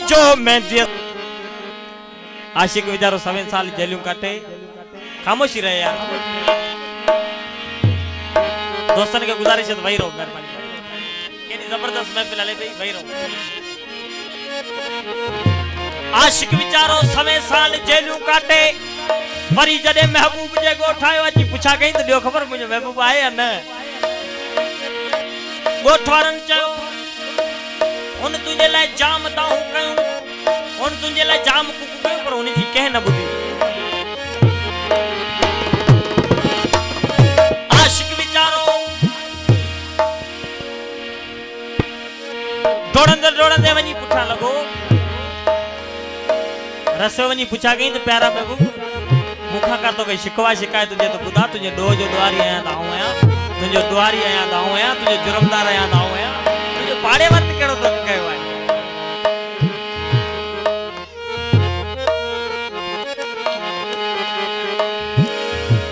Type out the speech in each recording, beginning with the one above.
जो मेहंदी आशिक बेचारो 7 साल जेलूं काटे खामोशी रहे यार। दोस्तन के गुजारिश है तो वही रहो मेहरबानी केनी जबरदस्त महफिल हले पई वही रहो। आशिक बेचारो 7 साल जेलूं काटे वरी जडे महबूब जे गोठायो अची पुछा कई तो दियो खबर मुझे महबूब आए या न। गोठवारन चयो उन तुझे लाइ जाम दाहूं कयूं उन तुझे लाइ जाम कुकु कयूं पर उन जी कह न बुधी। आशिक बेचारो दौड़ंदे वनी पुछा लगो रसो वनी पुछा गई तो प्यारा महबूब मुखा का तो कोई शिकवा शिकायत तुझे तो बुधा तुझे डो जो दुआरी आया दाऊं आया तुझे दुआरी आया दाऊं आया तुझे जुर्मदार आया दाऊं आया तुझे पाड़े वक्त केड़ो तो कयो है।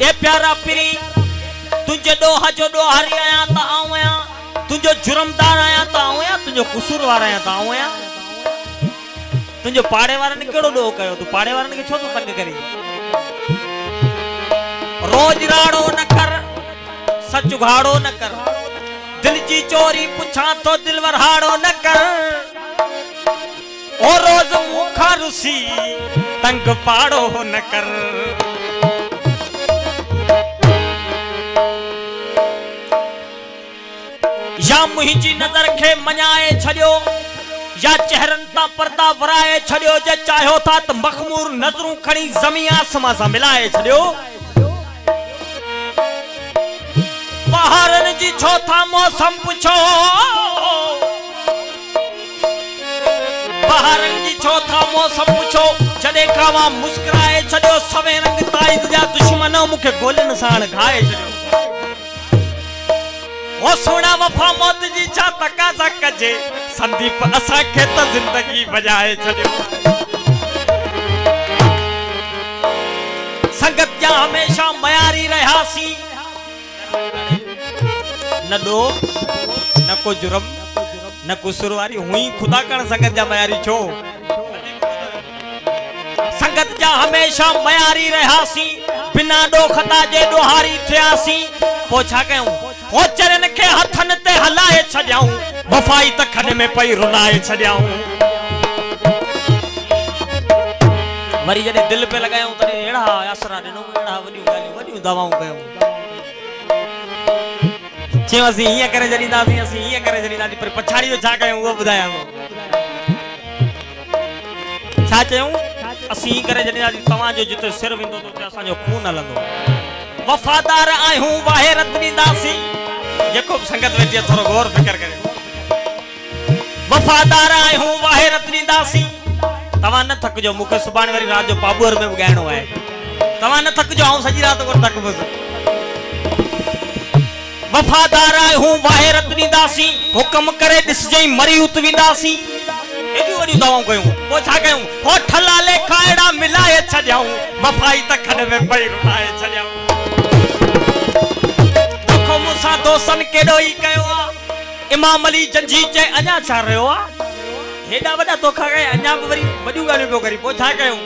ए प्यारा पीरी तुझे डोहा जो डोहारी आया ता आऊं आया तुझे जुर्मदार आया ता आऊं आया तुझे कसूरवार आया ता आऊं आया तुझे पाड़े वारन केड़ो डो कयो तू पाड़े वारन के छो तो तंग करी। रोज राड़ो न कर सच उघाड़ो न कर दिल की चोरी पुछा तो दिल वरहाड़ो न कर ओ रोज मुखा रुसी तंग पाड़ो न कर। या मुहिंजी नजर खे मञाए छड़ियो या चेहरन ता पर्दा वराए छड़ियो जे चाहो था त मखमूर नजरूं खणी ज़मीन आसमां सां मिलाए छड़ियो। बहारन जी छो था मौसम पुछो बहारन जी छो था मौसम पुछो जडे कावा मुस्कुराए छड़ियो सवे रंग ताईद जा दुश्मन मुखे गोलन साण खाए छड़ियो। ओ सोना वफा मौत जी छा तकाजा कजे संदीप असा के त जिंदगी बजाए छड़ियो। संगत जा हमेशा मयारी रहासी न दो न को जुर्म न कुसुरवारी हुई खुदा कण संगत जा मयारी छो। संगत जा हमेशा मयारी रहासी बिना डो खता जे डोहारी थियासी पो छा कयूं ओ चरन के हथन ते हलाए छड्याऊं वफाई त खन में पई रुलाए छड्याऊं। मरी जने दिल पे लगायूं तने एड़ा आसरा देनो एड़ा वडियूं गालियूं वडियूं दवाऊं कयूं चयो असी हिया करे जणीदासी असी हिया करे जणीदासी पर पछाड़ी जो छा कयूं वो बुधाया छा चयूं असी करे जणीदासी तवा जो जिते सिर विंदो तो असा जो खून हलंदो। वफादार आयूं वाहे रतनीदासी जेको संगत वेठी थोरो गौर फिकर करे। वफादार आयूं वाहे रतनीदासी तवा न थक जो मुखे सुबान वरी रात जो पाबूर में गायणो है तवा न थक जो आऊं सजी रात को तक बस। वफादार आयूं वाहे रतनीदासी हुक्म करे दिस जई मरी उतवीदासी एडी वडी दवाऊं कयूं पो छा कयूं हो ठला ले कायड़ा मिलाए छड्याऊं वफाई त खन में पई रुलाए छड्याऊं। देखो मुसा दोस्तन केडो ही कयो आ इमाम अली जंजी चे अञा छा रयो आ हेडा वडा तोखा गए अञा वरी वडियूं गालियूं पियो करी पो छा कयूं।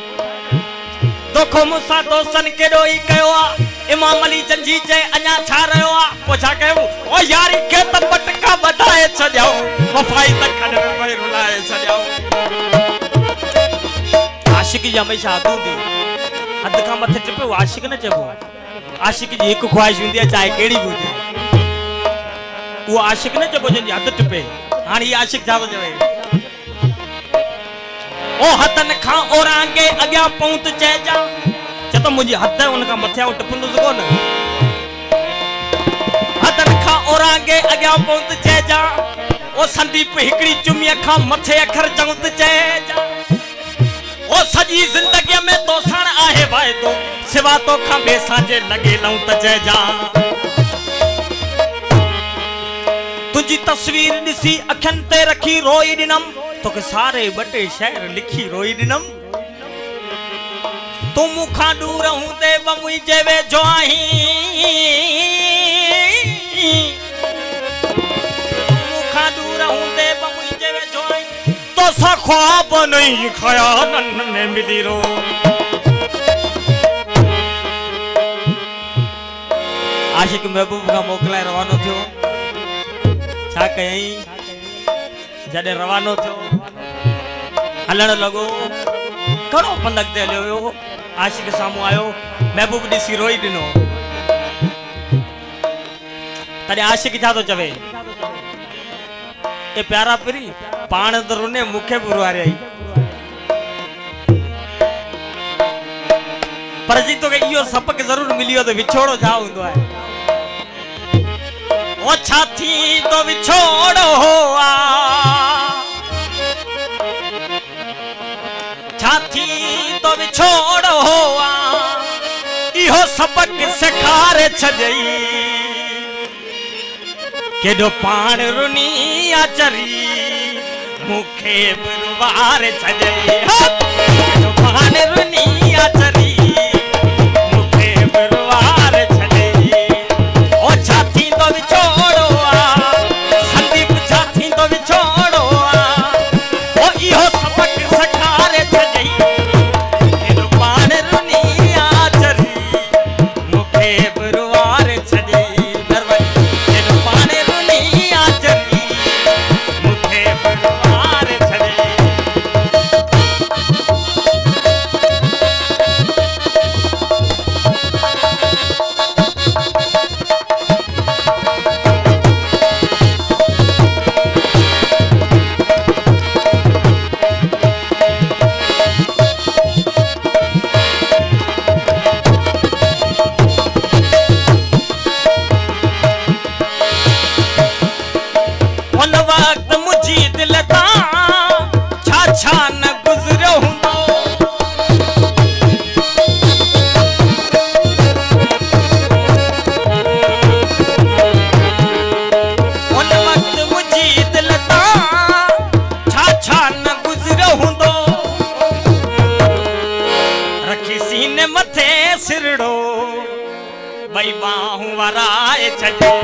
देखो मुसा दोस्तन केडो ही कयो आ इमाम अली जंजी चे अञा छा रयो आ पो छा कयूं ओ यारी के त पटका वधाए छड्याऊं वफाई त खन में पई रुलाए छड्याऊं। आशिक जी हमेशा हद हूंदी हद खां मथे टिपे आशिक न चइबो आशिक जी एक ख्वाहिश हुंदी आहे चाहे केड़ी भी हुजे वो आशिक न चइबो जंहिंजी हद टिपे। हाणे ही आशिक छा थो चवे ओ हदन खां ओरांगे अॻियां पहुत चइजा चए तो मुंहिंजी हद उन खां मथे टिपंदुसि कोन। हदन खां ओरांगे अॻियां पहुत चइजा ओ संदीप हिकड़ी चुमीअ खां मथे अखर चऊं त चइजा ओ सजी जिंदगी में तो साण आहे वाइदो सिवा तो खां बेसा जे लगे लऊं त चइजा। तुझी तस्वीर दिसी अखन ते रखी रोई दिनम तोके सारे बटे शहर लिखी रोई दिनम। तू मुखा दूर हूंदे बमुई जे वेझो आहीं मुखा दूर हूंदे बमुई जे वेझो आहीं तो सा ख्वाब नहीं ख्यालन में मिली रो आशिक महबूब का मोकलाए रवानो थियो छा कयई जडे रवानो थियो हलण लगो कड़ो पंधक ते हलियो वियो आशिक सामू आयो महबूब ॾिसी रोई ॾिनो तॾहिं आशिक छा थो चवे ए प्यारा परी पाण त रुने मूंखे बि रुआरियई पर जी तोखे इहो सबक ज़रूर मिलियो त विछोड़ो छा हूंदो आहे ओ छाती तो विछोड़ो आ छाती तो विछोड़ो आ इहो सबक सेखारे छॾई केॾो पाण रुनी आचरी मूंखे बुरवार छॾई केॾो पाण रुनी आचरी मूंखे बुरवार छॾई ओ छाती तो विछोड़ो आ संदीप छाती तो विछोड़ो आ ओ इहो सबक सेखारे छॾई केॾो पाण रुनी आचरी मूंखे बुरवार छॾई भाई बाहू वराए छॾे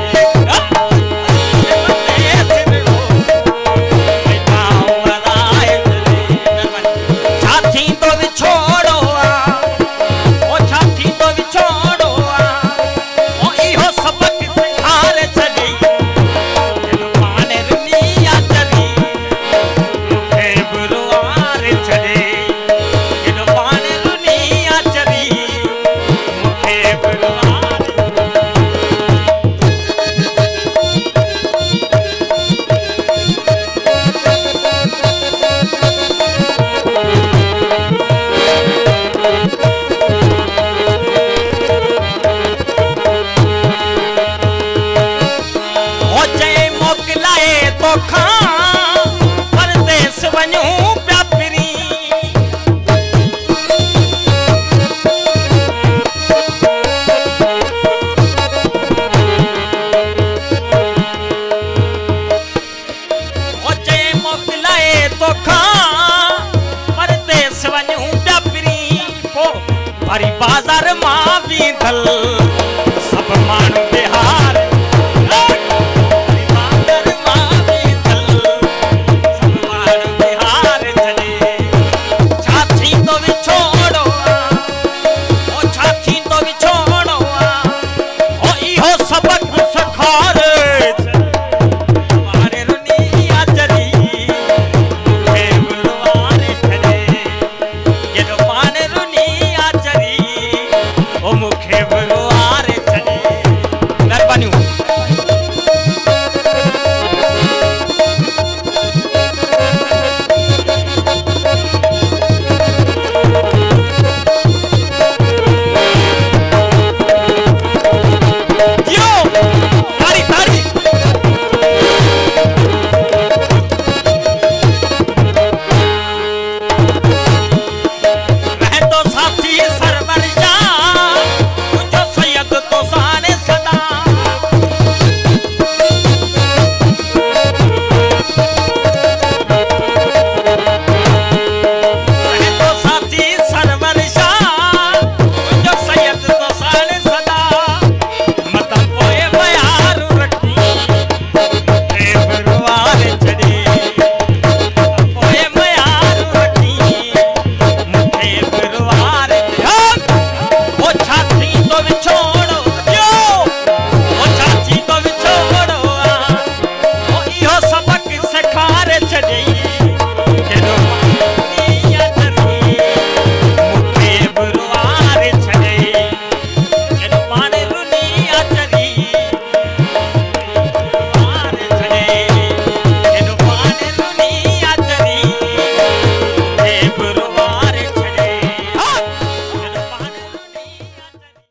बाजार मां भी थल